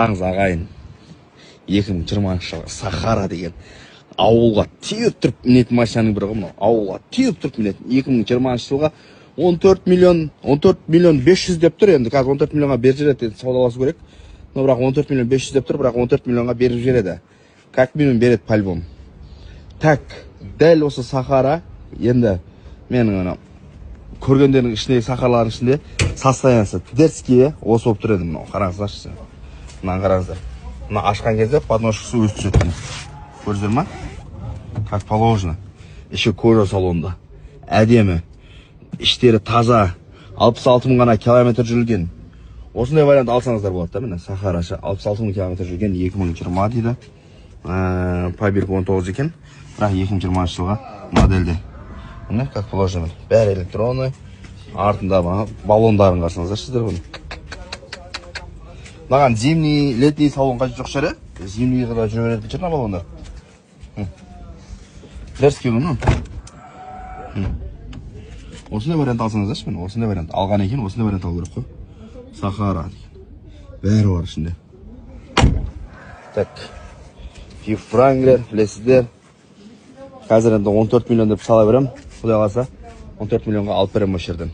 Ағайын 2020 жылғы Сахара деген ауылға теуіп тұрып мінетін машинаның бірі ғой мынау. Ауылға теуіп тұрып мінетін 2020 жылға 14 миллион 500 деп тұр. Енді қазір 14 миллионға беріп жібереді, саудаласу керек. Но бірақ 14 миллион 500 деп тұр, бірақ 14 миллионға беріп жібереді. Как минимум береді по-любому. Так, дәл осы Сахара, енді менің көргендердің ішіндегі Сахаралардың ішінде состояниясы дерзкие осы болып тұр еді мынау. Қараңыздаршы. Мынаны қараңыздар. Мына ашқан кезде подножкасы өз түседі. Көрдіңіздер ма? Как положено. Еще кожа салонда. Әдемі. Іштері таза. 66 мың ғана километр жүрілген. Осындай вариант алсаңыздар болады да, міне Сахарашы 66 мың километр жүрген 2020 дейді. Пробег 19 екен. Бірақ 2020 жылға модельде. Міне как положено. Бәрі электронный. Артында баллондарын қарсаңыздар сіздер бұны. Маған зимний, летний салон қажет жоқ шығар, зимний ғана жүре беретін шығар баллондар. Дәріске бұны. Осындай вариант алсаңыздаршы, мен осындай вариант алған екен, осындай вариант алу керек қой. Сахара деген. Бәрі бар ішінде. Так. Франглер, білесіздер. Қазір енді 14 миллион деп сала берем. Құдай қаласа 14 миллионға алып берем осы жерден.